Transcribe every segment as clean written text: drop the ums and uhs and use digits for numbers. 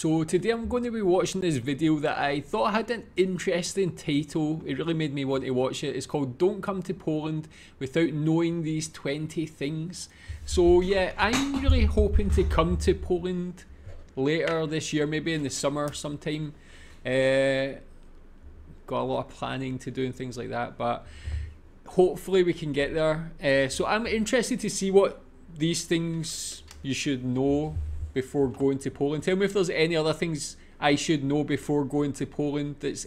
So today I'm going to be watching this video that I thought had an interesting title. It really made me want to watch it. It's called Don't Come to Poland Without Knowing These 20 Things. So yeah, I'm really hoping to come to Poland later this year, maybe in the summer sometime. Got a lot of planning to do and things like that, but hopefully we can get there. So I'm interested to see what these things you should know before going to Poland. Tell me if there's any other things I should know before going to Poland that's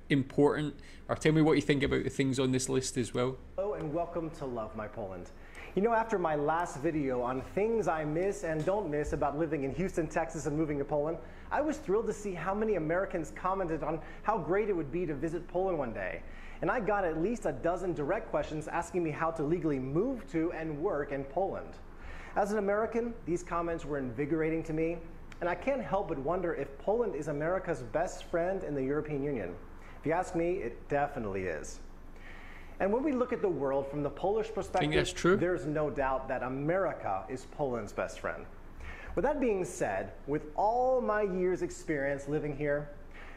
important, or tell me what you think about the things on this list as well. Hello and welcome to Love My Poland. You know, after my last video on things I miss and don't miss about living in Houston, Texas and moving to Poland, I was thrilled to see how many Americans commented on how great it would be to visit Poland one day. And I got at least a dozen direct questions asking me how to legally move to and work in Poland. As an American, these comments were invigorating to me, and I can't help but wonder if Poland is America's best friend in the European Union. If you ask me, it definitely is. And when we look at the world from the Polish perspective, there's no doubt that America is Poland's best friend. With that being said, with all my years' experience living here,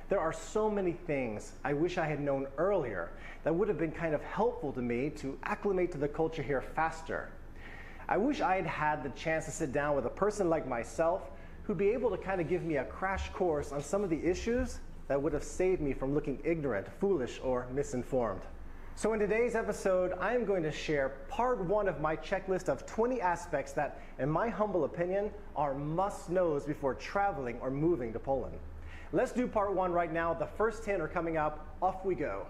there are so many things I wish I had known earlier that would have been kind of helpful to me to acclimate to the culture here faster. I wish I had had the chance to sit down with a person like myself who'd be able to kind of give me a crash course on some of the issues that would have saved me from looking ignorant, foolish, or misinformed. So in today's episode, I am going to share part one of my checklist of 20 aspects that, in my humble opinion, are must-knows before traveling or moving to Poland. Let's do part one right now. The first 10 are coming up. Off we go.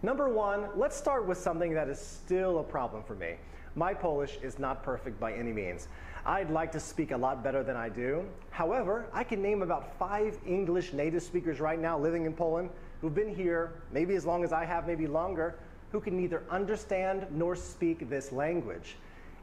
Number one, let's start with something that is still a problem for me. My Polish is not perfect by any means. I'd like to speak a lot better than I do. However, I can name about 5 English native speakers right now living in Poland who've been here maybe as long as I have, maybe longer, who can neither understand nor speak this language.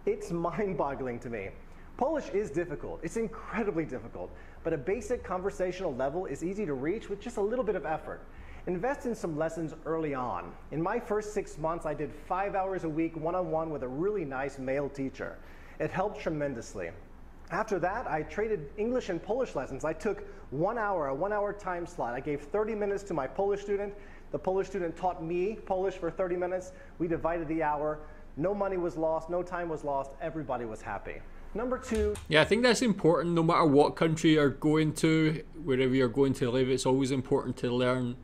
It's mind-boggling to me. Polish is difficult. It's incredibly difficult, but a basic conversational level is easy to reach with just a little bit of effort. Invest in some lessons early on. In my first 6 months, I did 5 hours a week one-on-one with a really nice male teacher. It helped tremendously. After that, I traded English and Polish lessons. I took a 1 hour time slot. I gave 30 minutes to my Polish student. The Polish student taught me Polish for 30 minutes. We divided the hour. No money was lost, no time was lost. Everybody was happy. Number two. Yeah, I think that's important. No matter what country you're going to, wherever you're going to live, it's always important to learn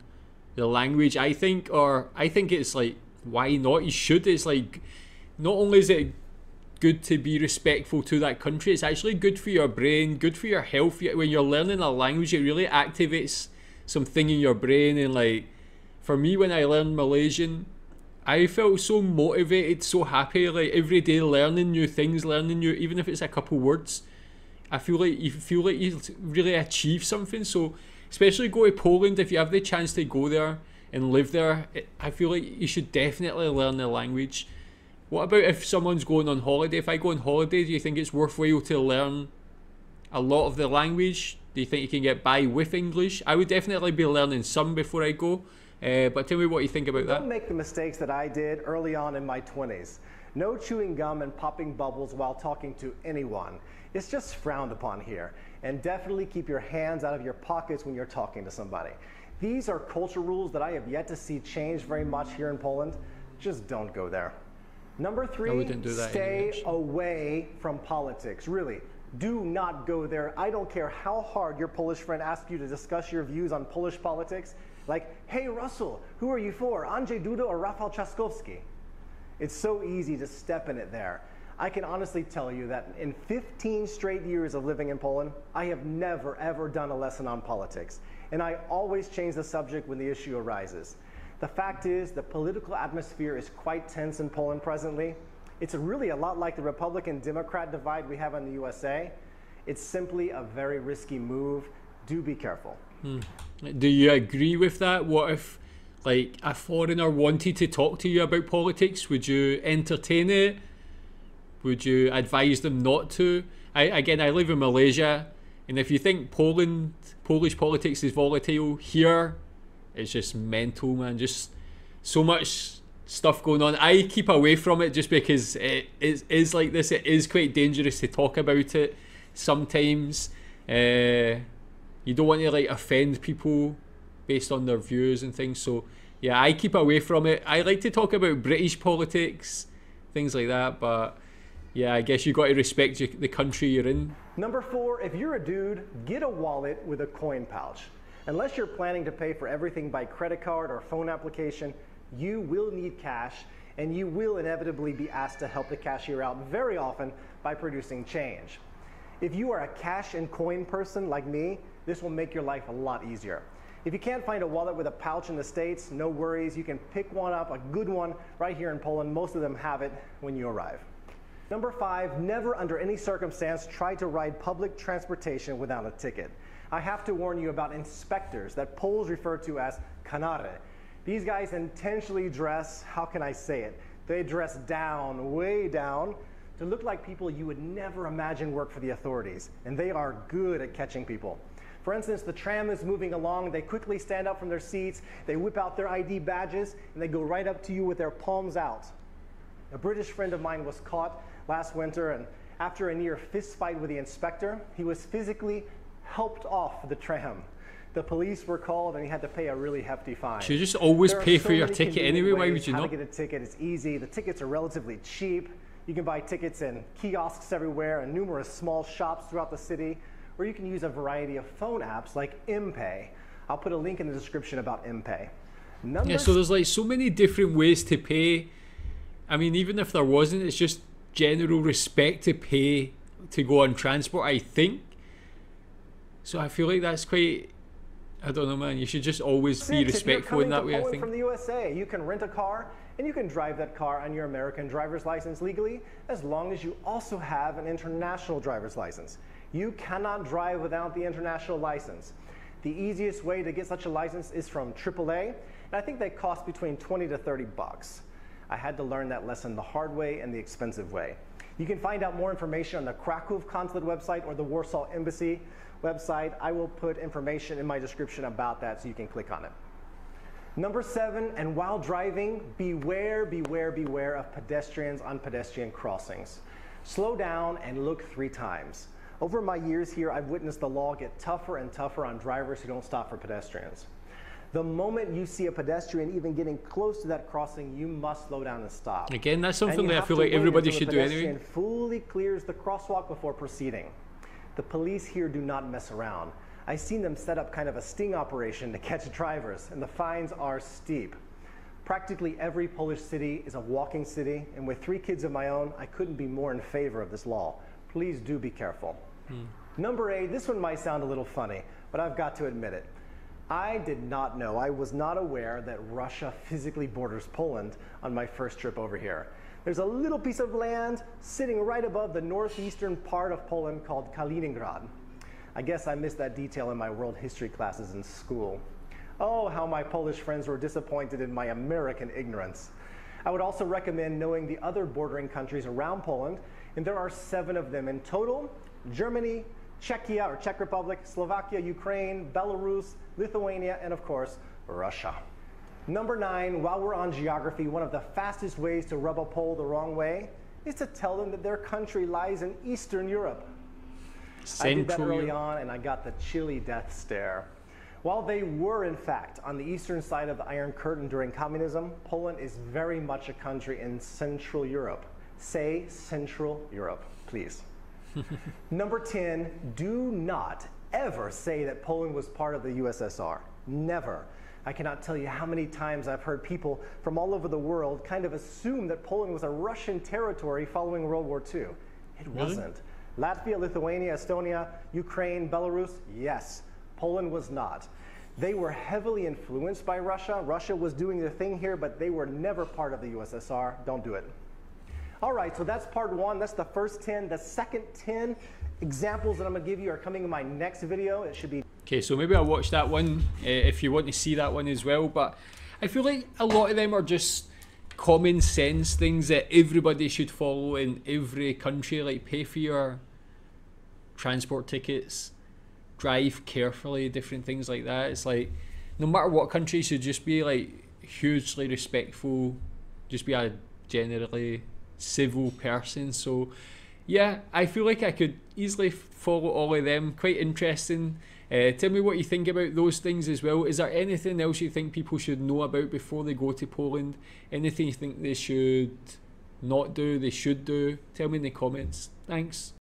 the language, I think it's like, why not? You should. It's like, not only is it good to be respectful to that country, it's actually good for your brain, good for your health. When you're learning a language, it really activates something in your brain. And like, for me, when I learned Malaysian, I felt so motivated, so happy, like every day learning new things, even if it's a couple words. I feel like you really achieve something. So especially go to Poland, if you have the chance to go there and live there, I feel like you should definitely learn the language. What about if someone's going on holiday? If I go on holiday, do you think it's worthwhile to learn a lot of the language? Do you think you can get by with English? I would definitely be learning some before I go. But tell me what you think about that. Don't make the mistakes that I did early on in my 20s. No chewing gum and popping bubbles while talking to anyone. It's just frowned upon here. And definitely keep your hands out of your pockets when you're talking to somebody. These are culture rules that I have yet to see change very much here in Poland. Just don't go there. Number 3, stay away from politics. Really, do not go there. I don't care how hard your Polish friend asks you to discuss your views on Polish politics. Like, hey Russell, who are you for, Andrzej Duda or Rafał Trzaskowski? It's so easy to step in it there. I can honestly tell you that in 15 straight years of living in Poland, I have never ever done a lesson on politics. And I always change the subject when the issue arises. The fact is, the political atmosphere is quite tense in Poland presently. It's really a lot like the Republican-Democrat divide we have in the USA. It's simply a very risky move. Do be careful. Do you agree with that? What if, like, a foreigner wanted to talk to you about politics? Would you entertain it? Would you advise them not to? I live in Malaysia, and if you think Polish politics is volatile, here it's just mental, man. Just so much stuff going on. I keep away from it just because it is like this. It is quite dangerous to talk about it sometimes. You don't want to like offend people based on their views and things. So yeah, I keep away from it. I like to talk about British politics, things like that. But yeah, I guess you got to respect the country you're in. Number 4, if you're a dude, get a wallet with a coin pouch. Unless you're planning to pay for everything by credit card or phone application, you will need cash, and you will inevitably be asked to help the cashier out very often by producing change. If you are a cash and coin person like me, this will make your life a lot easier. If you can't find a wallet with a pouch in the States, no worries, you can pick one up, a good one, right here in Poland. Most of them have it when you arrive. Number 5, never under any circumstance try to ride public transportation without a ticket. I have to warn you about inspectors that Poles refer to as kanare. These guys intentionally dress, how can I say it? They dress down, way down, to look like people you would never imagine work for the authorities. And they are good at catching people. For instance, the tram is moving along, they quickly stand up from their seats, they whip out their ID badges, and they go right up to you with their palms out. A British friend of mine was caught last winter, and after a near fist fight with the inspector, he was physically helped off the tram. The police were called and he had to pay a really hefty fine. You just always pay for your ticket anyway, why would you not? How to get a ticket is easy. The tickets are relatively cheap. You can buy tickets in kiosks everywhere and numerous small shops throughout the city, or you can use a variety of phone apps like MPay. I'll put a link in the description about MPay. Yeah, so there's like so many different ways to pay. I mean, even if there wasn't, it's just general respect to pay to go on transport, I think. So I feel like that's quite, I don't know, man. You should just always be respectful in that way, I think. From the USA, you can rent a car and you can drive that car on your American driver's license legally, as long as you also have an international driver's license. You cannot drive without the international license. The easiest way to get such a license is from AAA, and I think they cost between 20 to 30 bucks. I had to learn that lesson the hard way and the expensive way. You can find out more information on the Krakow Consulate website or the Warsaw Embassy website. I will put information in my description about that so you can click on it. Number 7, and while driving, beware, beware, beware of pedestrians on pedestrian crossings. Slow down and look 3 times. Over my years here, I've witnessed the law get tougher and tougher on drivers who don't stop for pedestrians. The moment you see a pedestrian even getting close to that crossing, you must slow down and stop. Again, that's something that I feel like everybody should do anyway. The pedestrian fully clears the crosswalk before proceeding. The police here do not mess around. I've seen them set up kind of a sting operation to catch drivers, and the fines are steep. Practically every Polish city is a walking city, and with 3 kids of my own, I couldn't be more in favor of this law. Please do be careful. Number 8, this one might sound a little funny, but I've got to admit it. I did not know, I was not aware that Russia physically borders Poland on my first trip over here. There's a little piece of land sitting right above the northeastern part of Poland called Kaliningrad. I guess I missed that detail in my world history classes in school. Oh, how my Polish friends were disappointed in my American ignorance. I would also recommend knowing the other bordering countries around Poland, and there are 7 of them in total: Germany, Czechia or Czech Republic, Slovakia, Ukraine, Belarus, Lithuania, and of course, Russia. Number 9, while we're on geography, one of the fastest ways to rub a Pole the wrong way is to tell them that their country lies in Eastern Europe. I did that early on and I got the chilly death stare. While they were in fact on the eastern side of the Iron Curtain during communism, Poland is very much a country in Central Europe. Say Central Europe, please. Number 10, do not ever say that Poland was part of the USSR. Never. I cannot tell you how many times I've heard people from all over the world kind of assume that Poland was a Russian territory following World War II. It wasn't. Latvia, Lithuania, Estonia, Ukraine, Belarus, yes. Poland was not. They were heavily influenced by Russia. Russia was doing their thing here, but they were never part of the USSR. Don't do it. All right, so that's part 1. That's the first 10. The second 10 examples that I'm going to give you are coming in my next video. It should be... Okay, so maybe I'll watch that one if you want to see that one as well. But I feel like a lot of them are just common sense things that everybody should follow in every country. Like, pay for your transport tickets, drive carefully, different things like that. It's like, no matter what country, you should just be like hugely respectful just be a generally civil person. So yeah, I feel like I could easily follow all of them. Quite interesting. Tell me what you think about those things as well. Is there anything else you think people should know about before they go to Poland? Anything you think they should not do, they should do? Tell me in the comments. Thanks.